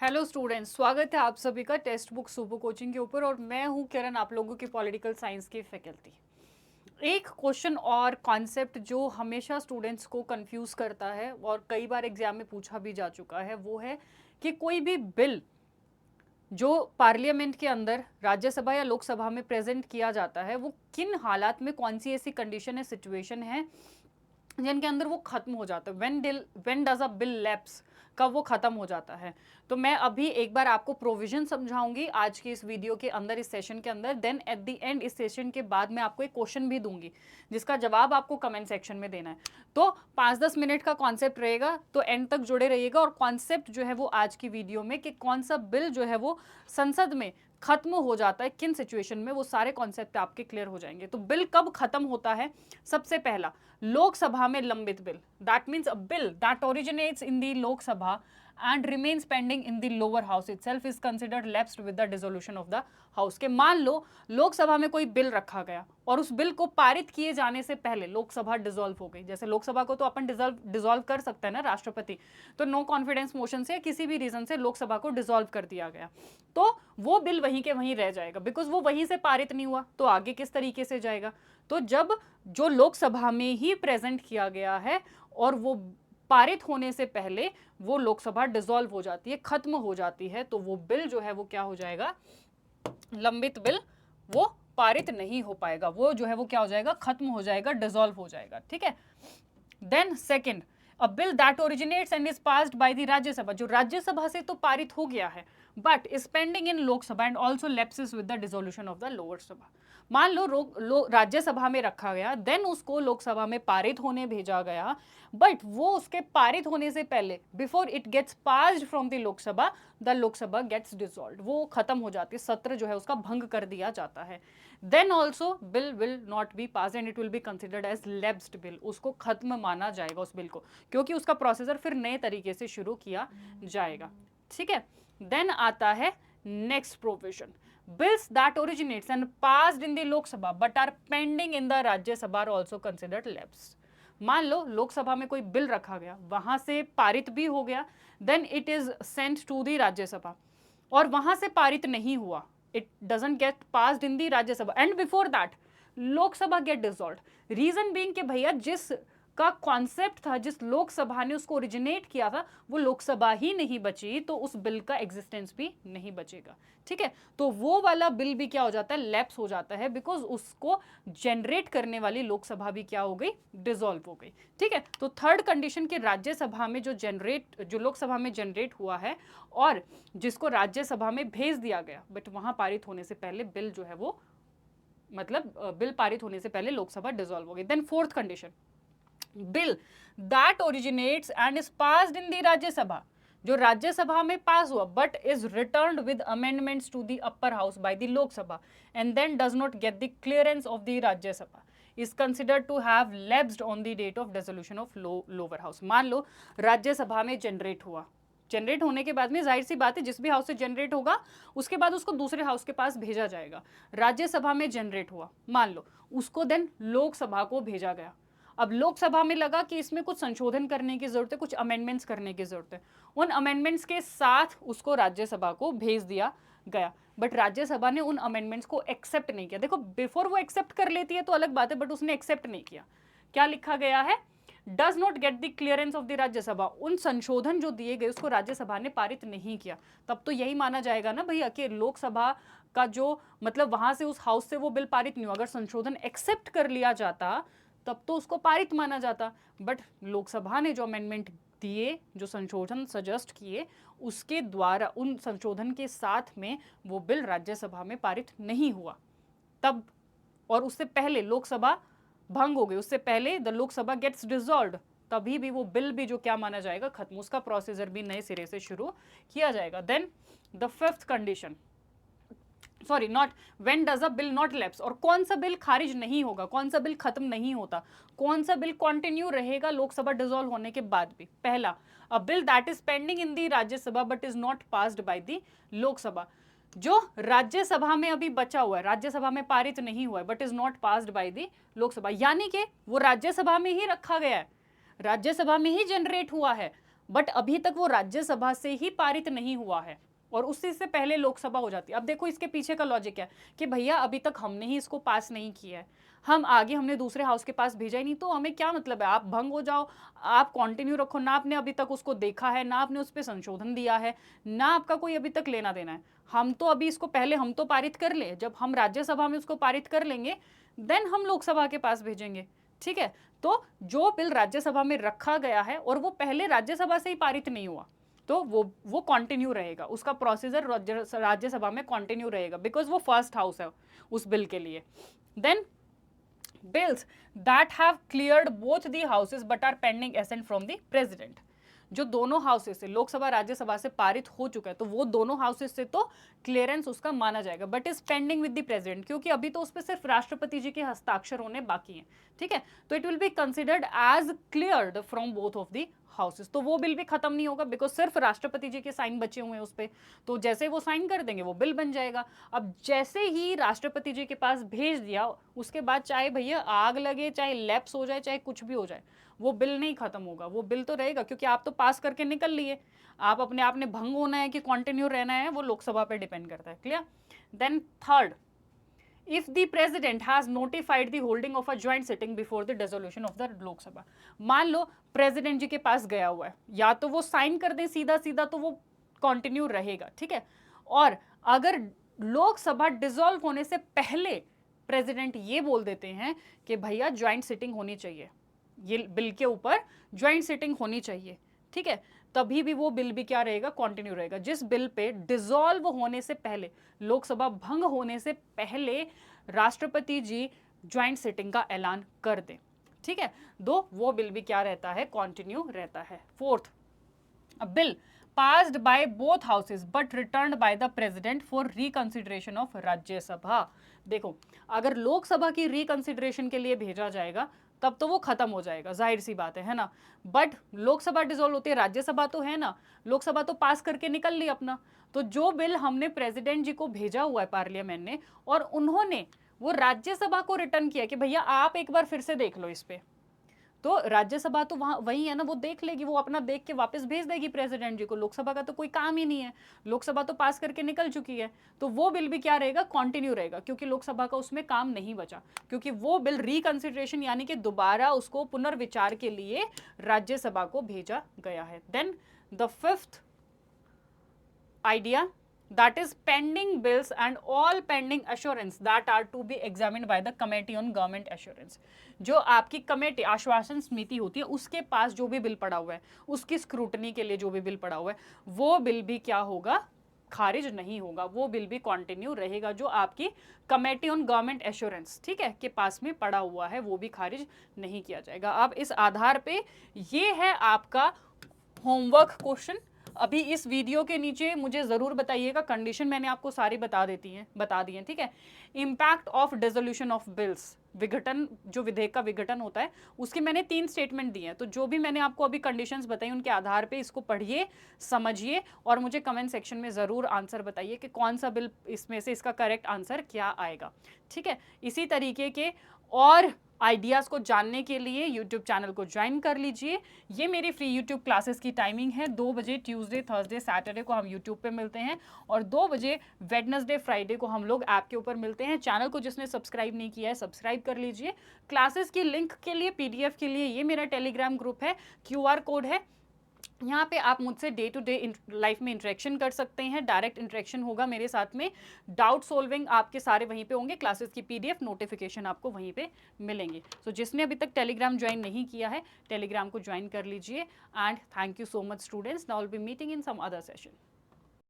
Hello students, स्वागत है आप सभी का टेक्स्ट बुक सुपर कोचिंग के ऊपर। और मैं हूं किरण, आप लोगों की पॉलिटिकल साइंस की फैकल्टी। एक क्वेश्चन और कॉन्सेप्ट जो हमेशा स्टूडेंट्स को कंफ्यूज करता है और कई बार एग्जाम में पूछा भी जा चुका है, वो है कि कोई भी बिल जो पार्लियामेंट के अंदर राज्यसभा या लोकसभा में प्रेजेंट किया जाता है, वो किन हालात में, कौन सी ऐसी कंडीशन है, सिचुएशन है जिनके अंदर वो खत्म हो जाता है। When does a bill lapse, कब वो खत्म हो जाता है। तो मैं अभी एक बार आपको प्रोविजन समझाऊंगी आज की इस वीडियो के अंदर, इस सेशन के अंदर। देन एट द एंड, इस सेशन के बाद मैं आपको एक क्वेश्चन भी दूंगी जिसका जवाब आपको कमेंट सेक्शन में देना है। तो 5-10 मिनट का कॉन्सेप्ट रहेगा, तो एंड तक जुड़े रहिएगा। और कॉन्सेप्ट जो है वो आज की वीडियो में कि कौन सा बिल जो है वो संसद में खत्म हो जाता है, किन सिचुएशन में, वो सारे कॉन्सेप्ट आपके क्लियर हो जाएंगे। तो बिल कब खत्म होता है? सबसे पहला, लोकसभा में लंबित bill, that means a bill that originates in the Lok Sabha and remains pending in the lower house itself is considered lapsed with the dissolution of the house। के मान लो लोकसभा में कोई बिल रखा गया और उस बिल को पारित किए जाने से पहले लोकसभा डिसॉल्व हो गई। जैसे लोकसभा को तो अपन डिसॉल्व कर सकते हैं ना, राष्ट्रपति। तो नो कॉन्फिडेंस मोशन से किसी भी रीजन से लोकसभा को डिसॉल्व कर दिया गया, तो वो बिल वहीं के वहीं रह जाएगा, बिकॉज वो वहीं से पारित नहीं हुआ, तो आगे किस तरीके से जाएगा। तो जब जो लोकसभा में ही प्रेजेंट किया गया है और वो पारित होने से पहले वो लोकसभा डिसॉल्व हो जाती है, खत्म हो जाती है, तो वो बिल जो है वो क्या हो जाएगा? लंबित बिल, वो पारित नहीं हो पाएगा, वो जो है वो क्या हो जाएगा? खत्म हो जाएगा, डिसॉल्व हो जाएगा। ठीक है। Then second, a bill that originates and is passed by the Rajya Sabha, जो राज्यसभा से तो पारित हो गया है but is pending in Lok Sabha and also lapses with the dissolution of the lower sabha. मान लो राज्यसभा में रखा गया, देन उसको लोकसभा में पारित होने भेजा गया, बट वो उसके पारित होने से पहले, before it gets passed from the Lok Sabha, the Lok Sabha gets dissolved, वो खत्म हो जाती है, सत्र जो है उसका भंग कर दिया जाता है। Then also bill will not be pass and it will be considered as lapsed bill, उसको खत्म माना जाएगा उस बिल को, क्योंकि उसका प्रोसीजर फिर नए तरीके से शुरू किया जाएगा। ठीक है। देन आता है next provision, bills that originates and passed in the Lok Sabha but are pending in the Rajya Sabha are also considered lapsed। मान लो लोकसभा में कोई बिल रखा गया, वहां से पारित भी हो गया, then it is sent to the Rajya Sabha और वहां से पारित नहीं हुआ, it doesn't get passed in the Rajya Sabha and before that Lok Sabha get dissolved. Reason being कि भैया जिस का कॉन्सेप्ट था, जिस लोकसभा ने उसको ओरिजिनेट किया था, वो लोकसभा ही नहीं बची, तो उस बिल का एग्जिस्टेंस भी नहीं बचेगा। ठीक है। तो वो वाला बिल भी क्या हो जाता है? लैप्स हो जाता है, बिकॉज उसको जनरेट करने वाली लोकसभा भी क्या हो गई? डिसॉल्व हो गई। ठीक है। तो थर्ड कंडीशन के राज्यसभा में जो लोकसभा में जनरेट हुआ है और जिसको राज्यसभा में भेज दिया गया, बट वहां पारित होने से पहले बिल जो है वो, मतलब बिल पारित होने से पहले लोकसभा डिसॉल्व हो गई। Then fourth condition, bill that originates and is passed in the Rajya Sabha, जो राज्यसभा में पास हुआ but is returned with amendments to the upper house by the Lok Sabha and then does not get the clearance of the Rajya Sabha is considered to have lapsed on the date of dissolution of lower house। मान लो राज्यसभा में generate हुआ, generate होने के बाद में जाहिर सी बात है जिस भी हाउस से जनरेट होगा उसके बाद उसको दूसरे हाउस के पास भेजा जाएगा। राज्यसभा में जनरेट हुआ, मान लो उसको देन लोकसभा को भेजा गया। अब लोकसभा में लगा कि इसमें कुछ संशोधन करने की जरूरत है, कुछ अमेंडमेंट्स करने की जरूरत है, उन अमेंडमेंट्स के साथ उसको राज्यसभा को भेज दिया गया, बट राज्यसभा ने उन अमेंडमेंट्स को एक्सेप्ट नहीं किया। देखो, बिफोर वो एक्सेप्ट कर लेती है तो अलग बात है, बट उसने एक्सेप्ट नहीं किया। क्या लिखा गया है? Does not get the clearance of the Rajya Sabha, उन संशोधन जो दिए गए उसको राज्यसभा ने पारित नहीं किया। तब तो यही माना जाएगा ना भैया कि लोकसभा का जो, मतलब वहां से उस हाउस से वो बिल पारित नहीं हुआ, अगर संशोधन एक्सेप्ट कर लिया जाता तब तो उसको पारित माना जाता। बट लोकसभा ने जो अमेंडमेंट दिए, जो संशोधन सजेस्ट किए, उसके द्वारा उन संशोधन के साथ में वो बिल राज्यसभा में पारित नहीं हुआ तब, और उससे पहले लोकसभा भंग हो गई, उससे पहले द लोकसभा गेट्स डिसॉल्व्ड, तभी भी वो बिल भी जो क्या माना जाएगा? खत्म, उसका प्रोसीजर भी नए सिरे से शुरू किया जाएगा। Then the fifth condition, sorry not, when does a bill not lapse, और कौन सा बिल खारिज नहीं होगा, कौन सा बिल खत्म नहीं होता, कौन सा बिल कंटिन्यू रहेगा लोकसभा डिसॉल्व होने के बाद भी? पहला, अ bill that is pending in the Rajya Sabha but is not passed by the Lok Sabha, जो राज्यसभा में अभी बचा हुआ है, राज्यसभा में पारित नहीं हुआ है, but is not passed by the Lok Sabha, यानी कि वो राज्यसभा में ही रखा गया है, राज्यसभा में ही जनरेट हुआ है, बट अभी तक वो राज्यसभा से ही पारित नहीं हुआ है और उसी से पहले लोकसभा हो जाती है। अब देखो इसके पीछे का लॉजिक क्या है कि भैया अभी तक हमने ही इसको पास नहीं किया है, हम आगे हमने दूसरे हाउस के पास भेजा ही नहीं, तो हमें क्या मतलब है, आप भंग हो जाओ, आप कंटिन्यू रखो ना, आपने अभी तक उसको देखा है ना, आपने उस पर संशोधन दिया है ना, आपका कोई अभी तक लेना देना है। हम तो अभी इसको पहले हम तो पारित कर ले, जब हम राज्यसभा में उसको पारित कर लेंगे देन हम लोकसभा के पास भेजेंगे। ठीक है, तो जो बिल राज्यसभा में रखा गया है और वो पहले राज्यसभा से ही पारित नहीं हुआ, तो वो कंटिन्यू रहेगा, उसका प्रोसीजर राज्यसभा में कंटिन्यू रहेगा, बिकॉज वो फर्स्ट हाउस है उस बिल के लिए। Then bills that have cleared both the houses but are pending assent from the president, जो दोनों हाउसेस से लोकसभा राज्यसभा से पारित हो चुका है, तो वो दोनों हाउसेस से तो क्लियरेंस उसका माना जाएगा, but is pending with the president, क्योंकि अभी तो उस पर सिर्फ राष्ट्रपति जी के हस्ताक्षर होने बाकी हैं। ठीक है, तो it will be considered as cleared from both of the houses, तो वो बिल भी खत्म नहीं होगा बिकॉज सिर्फ राष्ट्रपति जी के साइन बचे हुए हैं उस पर, तो जैसे वो साइन कर देंगे वो बिल बन जाएगा। अब जैसे ही राष्ट्रपति जी के पास भेज दिया, उसके बाद चाहे भैया आग लगे, चाहे लैप्स हो जाए, चाहे कुछ भी हो जाए, वो बिल नहीं खत्म होगा, वो बिल तो रहेगा, क्योंकि आप तो पास करके निकल लिए। आप अपने आप ने भंग होना है कि कंटिन्यू रहना है, वो लोकसभा पे डिपेंड करता है। Clear? Then third, if the president has notified the holding of a joint sitting before the dissolution of the Lok Sabha, मान लो प्रेसिडेंट जी के पास गया हुआ है, या तो वो साइन कर दे सीधा सीधा तो वो कंटिन्यू रहेगा। ठीक है, और अगर लोकसभा डिसॉल्व होने से पहले प्रेसिडेंट ये बोल देते हैं कि भैया ज्वाइंट सिटिंग होनी चाहिए, ये बिल के ऊपर ज्वाइंट सिटिंग होनी चाहिए, ठीक है, तभी भी वो बिल भी क्या रहेगा, कंटिन्यू रहेगा। जिस बिल पे डिसॉल्व होने से पहले, लोकसभा भंग होने से पहले राष्ट्रपति जी ज्वाइंट सिटिंग का ऐलान कर दें, ठीक है, दो वो बिल भी क्या रहता है, कंटिन्यू रहता है। Fourth, a bill passed by both houses but returned by the president for reconsideration of राज्य सभा। देखो, अगर लोकसभा की रिकंसिडरेशन के लिए भेजा जाएगा तब तो वो खत्म हो जाएगा, जाहिर सी बात है ना, बट लोकसभा डिसॉल्व होती है, राज्यसभा तो है ना, लोकसभा तो पास करके निकल ली अपना, तो जो बिल हमने प्रेसिडेंट जी को भेजा हुआ है पार्लियामेंट ने, और उन्होंने वो राज्यसभा को रिटर्न किया कि भैया आप एक बार फिर से देख लो इस पे, तो राज्यसभा तो वहां वही है ना, वो देख लेगी, वो अपना देख के वापस भेज देगी प्रेसिडेंट जी को, लोकसभा का तो कोई काम ही नहीं है, लोकसभा तो पास करके निकल चुकी है, तो वो बिल भी क्या रहेगा, कंटिन्यू रहेगा, क्योंकि लोकसभा का उसमें काम नहीं बचा, क्योंकि वो बिल रिकंसिडरेशन यानी कि दोबारा उसको पुनर्विचार के लिए राज्यसभा को भेजा गया है। Then the fifth idea, that is pending bills and all pending assurance that are to be examined by the committee on government assurance, जो आपकी कमेटी आश्वासन समिति होती है उसके पास जो भी बिल पड़ा हुआ है, उसकी स्क्रूटनी के लिए जो भी बिल पड़ा हुआ है, वो बिल भी क्या होगा, खारिज नहीं होगा, वो बिल भी कंटिन्यू रहेगा, जो आपकी कमेटी ऑन गवर्नमेंट एश्योरेंस, ठीक है, के पास में पड़ा हुआ है, वो भी खारिज नहीं किया जाएगा। अब इस आधार पे ये है आपका होमवर्क क्वेश्चन। अभी इस वीडियो के नीचे मुझे ज़रूर बताइएगा, कंडीशन मैंने आपको सारी बता दी हैं, ठीक है। Impact of dissolution of bills, विघटन, जो विधेयक का विघटन होता है उसके मैंने 3 स्टेटमेंट दिए हैं, तो जो भी मैंने आपको अभी कंडीशंस बताई उनके आधार पे इसको पढ़िए, समझिए और मुझे कमेंट सेक्शन में ज़रूर आंसर बताइए कि कौन सा बिल इसमें से इसका करेक्ट आंसर क्या आएगा, ठीक है। इसी तरीके के और आइडियाज़ को जानने के लिए यूट्यूब चैनल को ज्वाइन कर लीजिए। ये मेरी फ्री यूट्यूब क्लासेस की टाइमिंग है, 2 बजे ट्यूसडे, थर्सडे, सैटरडे को हम यूट्यूब पे मिलते हैं और 2 बजे वेडनेसडे, फ्राइडे को हम लोग ऐप के ऊपर मिलते हैं। चैनल को जिसने सब्सक्राइब नहीं किया है सब्सक्राइब कर लीजिए। क्लासेस की लिंक के लिए, PDF के लिए ये मेरा टेलीग्राम ग्रुप है, QR कोड है, यहाँ पे आप मुझसे डे टू डे लाइफ में इंटरेक्शन कर सकते हैं, डायरेक्ट इंटरेक्शन होगा मेरे साथ में, डाउट सोल्विंग आपके सारे वहीं पे होंगे, क्लासेस की PDF नोटिफिकेशन आपको वहीं पे मिलेंगे। सो जिसने अभी तक टेलीग्राम ज्वाइन नहीं किया है टेलीग्राम को ज्वाइन कर लीजिए। And thank you so much students, now will be meeting in some other session.